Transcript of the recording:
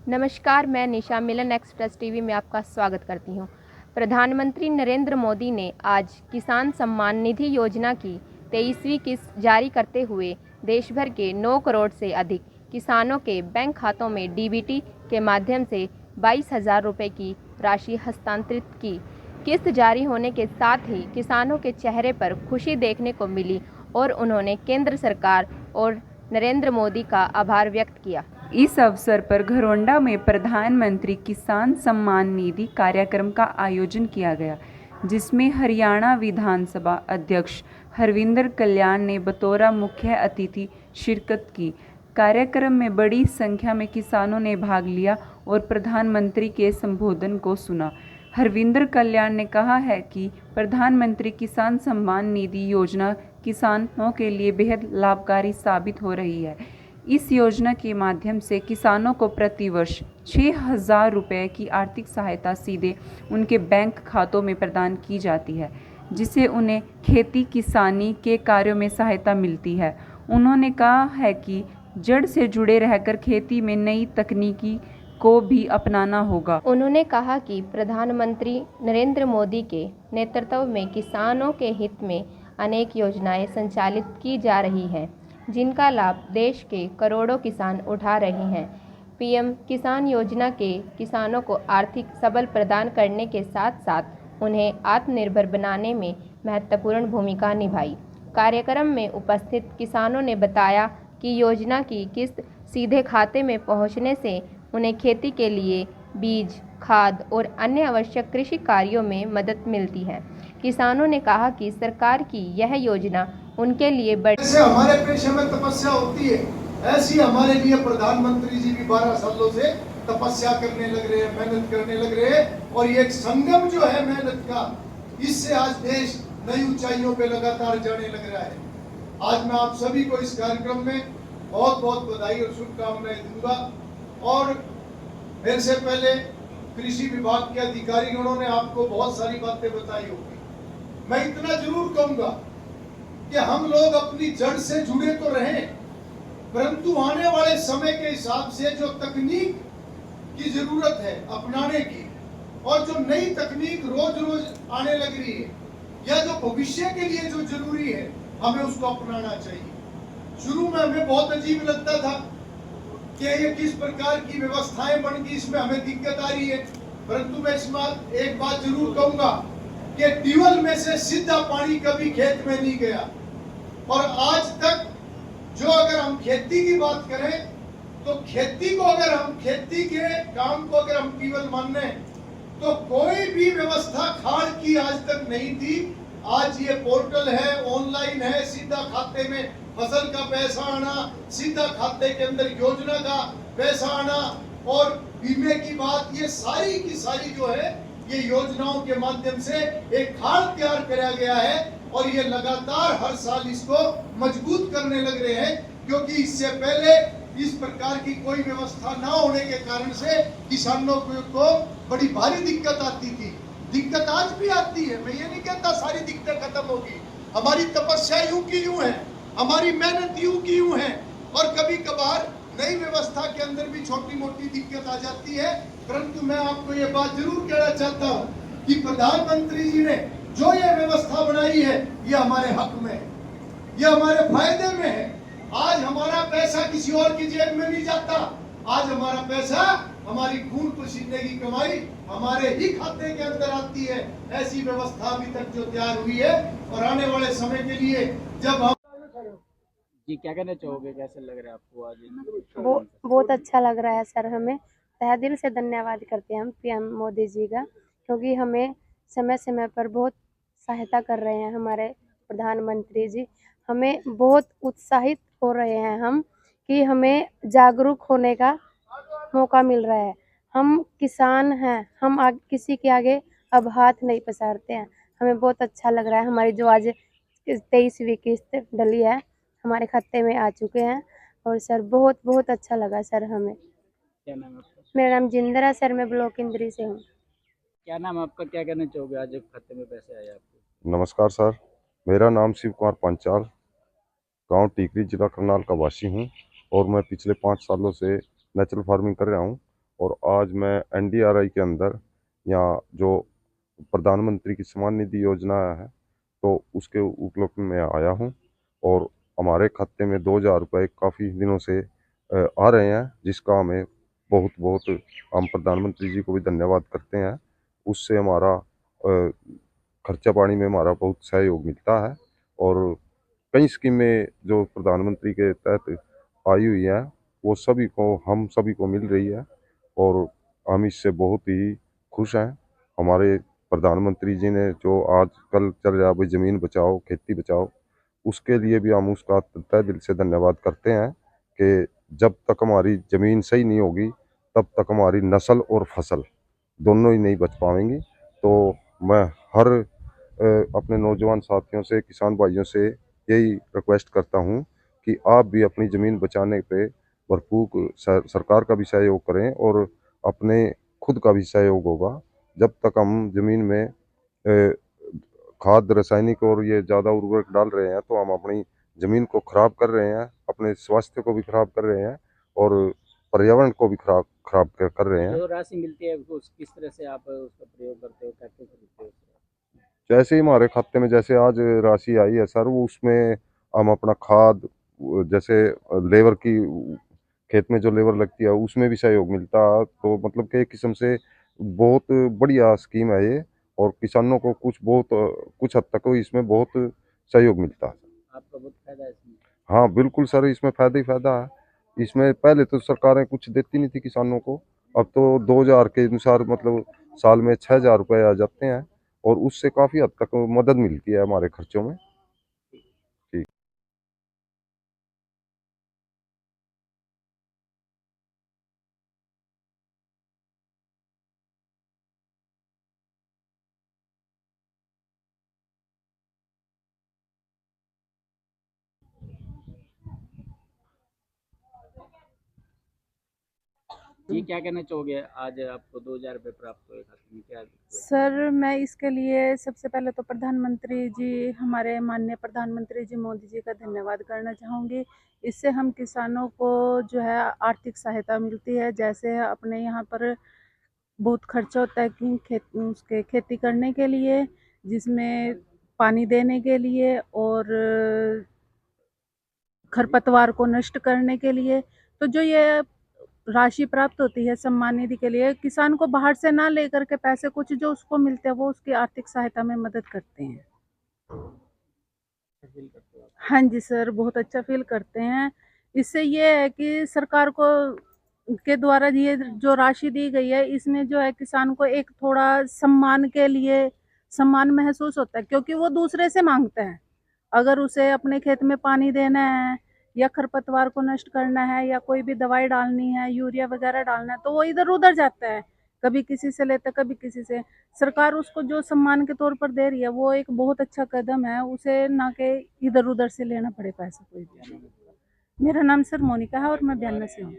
नमस्कार, मैं निशा मिलन express TV में आपका स्वागत करती हूं। प्रधानमंत्री नरेंद्र मोदी ने आज किसान सम्मान निधि योजना की 23वीं किस्त जारी करते हुए देश भर के 9 करोड़ से अधिक किसानों के बैंक खातों में डीबीटी के माध्यम से 22,000 रुपये की राशि हस्तांतरित की। किस्त जारी होने के साथ ही किसानों के चेहरे पर खुशी देखने को मिली और उन्होंने केंद्र सरकार और नरेंद्र मोदी का आभार व्यक्त किया। इस अवसर पर घरौंडा में प्रधानमंत्री किसान सम्मान निधि कार्यक्रम का आयोजन किया गया, जिसमें हरियाणा विधानसभा अध्यक्ष हरविंदर कल्याण ने बतौर मुख्य अतिथि शिरकत की। कार्यक्रम में बड़ी संख्या में किसानों ने भाग लिया और प्रधानमंत्री के संबोधन को सुना। हरविंदर कल्याण ने कहा है कि प्रधानमंत्री किसान सम्मान निधि योजना किसानों के लिए बेहद लाभकारी साबित हो रही है। इस योजना के माध्यम से किसानों को प्रतिवर्ष 6,000 रुपये की आर्थिक सहायता सीधे उनके बैंक खातों में प्रदान की जाती है, जिससे उन्हें खेती किसानी के कार्यों में सहायता मिलती है। उन्होंने कहा है कि जड़ से जुड़े रहकर खेती में नई तकनीकी को भी अपनाना होगा। उन्होंने कहा कि प्रधानमंत्री नरेंद्र मोदी के नेतृत्व में किसानों के हित में अनेक योजनाएं संचालित की जा रही हैं, जिनका लाभ देश के करोड़ों किसान उठा रहे हैं। पीएम किसान योजना के किसानों को आर्थिक सबल प्रदान करने के साथ साथ उन्हें आत्मनिर्भर बनाने में महत्वपूर्ण भूमिका निभाई। कार्यक्रम में उपस्थित किसानों ने बताया कि योजना की किस्त सीधे खाते में पहुंचने से उन्हें खेती के लिए बीज, खाद और अन्य आवश्यक कृषि कार्यों में मदद मिलती है। किसानों ने कहा कि सरकार की यह योजना उनके लिए जैसे हमारे पेशे में तपस्या होती है, ऐसी हमारे लिए प्रधानमंत्री जी भी 12 सालों से तपस्या करने लग रहे हैं, मेहनत करने लग रहे हैं। और ये एक संगम जो है मेहनत का, इससे आज देश नई ऊंचाइयों पे लगातार जाने लग रहा है। आज मैं आप सभी को इस कार्यक्रम में बहुत बहुत बधाई और शुभकामनाएं दूंगा। और मेरे से पहले कृषि विभाग के अधिकारीगणों ने आपको बहुत सारी बातें बताई होगी। मैं इतना जरूर कहूंगा कि हम लोग अपनी जड़ से जुड़े तो रहें, परंतु आने वाले समय के हिसाब से जो तकनीक की जरूरत है अपनाने की, और जो नई तकनीक रोज रोज आने लग रही है, या जो भविष्य के लिए जो जरूरी है, हमें उसको अपनाना चाहिए। शुरू में हमें बहुत अजीब लगता था कि ये किस प्रकार की व्यवस्थाएं बन गई, इसमें हमें दिक्कत आ रही है। परंतु मैं इस बात एक बात जरूर कहूंगा कि ट्यूबवेल में से सीधा पानी कभी खेत में नहीं गया। और आज तक जो अगर हम खेती की बात करें, तो खेती को अगर हम खेती के काम को अगर हम ट्यूबवेल माने, तो कोई भी व्यवस्था खाद की आज तक नहीं थी। आज ये पोर्टल है, ऑनलाइन है, सीधा खाते में फसल का पैसा आना, सीधा खाते के अंदर योजना का पैसा आना, और बीमे की बात, ये सारी की सारी जो है ये योजनाओं के माध्यम से एक खाद तैयार किया गया है। और ये लगातार हर साल इसको मजबूत करने लग रहे हैं, क्योंकि इससे पहले इस प्रकार की कोई व्यवस्था ना होने के कारण से किसानों को बड़ी भारी दिक्कत आती थी। दिक्कत आज भी आती है, मैं ये नहीं कहता सारी दिक्कतें खत्म होगी। हमारी तपस्या यूं की यूं है, हमारी मेहनत यूं की यूं है, और कभी कभार नई व्यवस्था के अंदर भी छोटी मोटी दिक्कत आ जाती है। परंतु मैं आपको ये बात जरूर कहना चाहता हूँ कि प्रधानमंत्री जी ने जो ये व्यवस्था बनाई है, ये हमारे हक में है, ये हमारे फायदे में है। आज हमारा पैसा किसी और की जेब में नहीं जाता, आज हमारा पैसा, हमारी खून पसीने की कमाई हमारे ही खाते के अंदर आती है। ऐसी व्यवस्था अभी तक जो तैयार हुई है, और आने वाले समय के लिए जब हम जी क्या कहना चाहोगे, कैसे लग रहा है आपको आज? बहुत अच्छा लग रहा है सर। हमें तहे दिल से धन्यवाद करते हैं हम पीएम मोदी जी का, क्योंकि हमें समय समय पर बहुत सहायता कर रहे हैं हमारे प्रधानमंत्री जी। हमें बहुत उत्साहित हो रहे हैं हम कि हमें जागरूक होने का मौका मिल रहा है। हम किसान हैं, हम किसी के आगे अब हाथ नहीं पसारते हैं। हमें बहुत अच्छा लग रहा है। हमारी जो आज 23वीं किस्त डली है, हमारे खाते में आ चुके हैं। और सर बहुत बहुत अच्छा लगा सर हमें। क्या नाम है आपका? मेरा नाम जिंदरा सर, मैं ब्लॉक इंद्री से हूँ। क्या नाम है आपका, क्या कहना चाहोगे, आज खाते में पैसे आए आपके? नमस्कार सर, मेरा नाम शिव कुमार पंचाल, गांव टीकरी, जिला करनाल का वासी हूं, और मैं पिछले 5 सालों से नेचुरल फार्मिंग कर रहा हूं। और आज मैं NDRI के अंदर यहाँ जो प्रधानमंत्री की सम्मान निधि योजना है तो उसके उपलक्ष्य में आया हूँ। और हमारे खाते में 2000 रुपये काफ़ी दिनों से आ रहे हैं, जिसका हमें बहुत बहुत हम प्रधानमंत्री जी को भी धन्यवाद करते हैं। उससे हमारा खर्चा पानी में हमारा बहुत सहयोग मिलता है। और कई स्कीमें जो प्रधानमंत्री के तहत आई हुई है वो सभी को हम सभी को मिल रही है और हम इससे बहुत ही खुश हैं। हमारे प्रधानमंत्री जी ने जो आजकल चल रहा है भाई ज़मीन बचाओ खेती बचाओ, उसके लिए भी हम उसका तहे दिल से धन्यवाद करते हैं कि जब तक हमारी ज़मीन सही नहीं होगी तब तक हमारी नस्ल और फसल दोनों ही नहीं बच पाएंगी। तो मैं हर अपने नौजवान साथियों से किसान भाइयों से यही रिक्वेस्ट करता हूँ कि आप भी अपनी ज़मीन बचाने पे भरपूर सरकार का भी सहयोग करें और अपने खुद का भी सहयोग होगा। जब तक हम ज़मीन में खाद रासायनिक और ये ज़्यादा उर्वरक डाल रहे हैं तो हम अपनी ज़मीन को ख़राब कर रहे हैं, अपने स्वास्थ्य को भी ख़राब कर रहे हैं और पर्यावरण को भी खराब कर रहे हैं। जो राशि मिलती है उस किस तरह से आप उसका प्रयोग करते हो, कैसे खरीदते हो? जैसे ही हमारे खाते में जैसे आज राशि आई है सर, वो उसमें हम अपना खाद जैसे लेबर की खेत में जो लेबर लगती है उसमें भी सहयोग मिलता है। तो मतलब कि एक किस्म से बहुत बढ़िया स्कीम है ये और किसानों को कुछ हद तक इसमें बहुत सहयोग मिलता है। आपका बहुत फायदा है इसमें। हाँ बिल्कुल सर, इसमें फ़ायदा ही फ़ायदा है। इसमें पहले तो सरकारें कुछ देती नहीं थी किसानों को, अब तो 2000 के अनुसार मतलब साल में 6000 रुपये आ जाते हैं और उससे काफ़ी हद तक मदद मिलती है हमारे खर्चों में। ठीक। जी क्या कहना चाहोगे, आज आपको 2000 रुपये प्राप्त हुए खाते में, क्या हुआ? सर मैं इसके लिए सबसे पहले तो प्रधानमंत्री जी, हमारे माननीय प्रधानमंत्री जी मोदी जी का धन्यवाद करना चाहूँगी। इससे हम किसानों को जो है आर्थिक सहायता मिलती है। जैसे अपने यहाँ पर बहुत खर्चा होता है कि उसके खेती करने के लिए, जिसमें पानी देने के लिए और खरपतवार को नष्ट करने के लिए। तो जो ये राशि प्राप्त होती है सम्मान निधि के लिए, किसान को बाहर से ना लेकर के पैसे कुछ जो उसको मिलते हैं वो उसकी आर्थिक सहायता में मदद करते हैं। फील करते हो आप? हाँ जी सर, बहुत अच्छा फील करते हैं। इससे ये है कि सरकार को के द्वारा ये जो राशि दी गई है, इसमें जो है किसान को एक थोड़ा सम्मान के लिए सम्मान महसूस होता है, क्योंकि वो दूसरे से मांगते हैं। अगर उसे अपने खेत में पानी देना है या खरपतवार को नष्ट करना है या कोई भी दवाई डालनी है, यूरिया वगैरह डालना है, तो वो इधर-उधर जाता है। कभी किसी से लेता है, कभी किसी से। सरकार उसको जो सम्मान के तौर पर दे रही है, वो एक बहुत अच्छा कदम है। उसे ना कि इधर-उधर से लेना पड़े पैसा कोई भी। मेरा नाम सर मोनिका है और मैं बयाना से हूँ।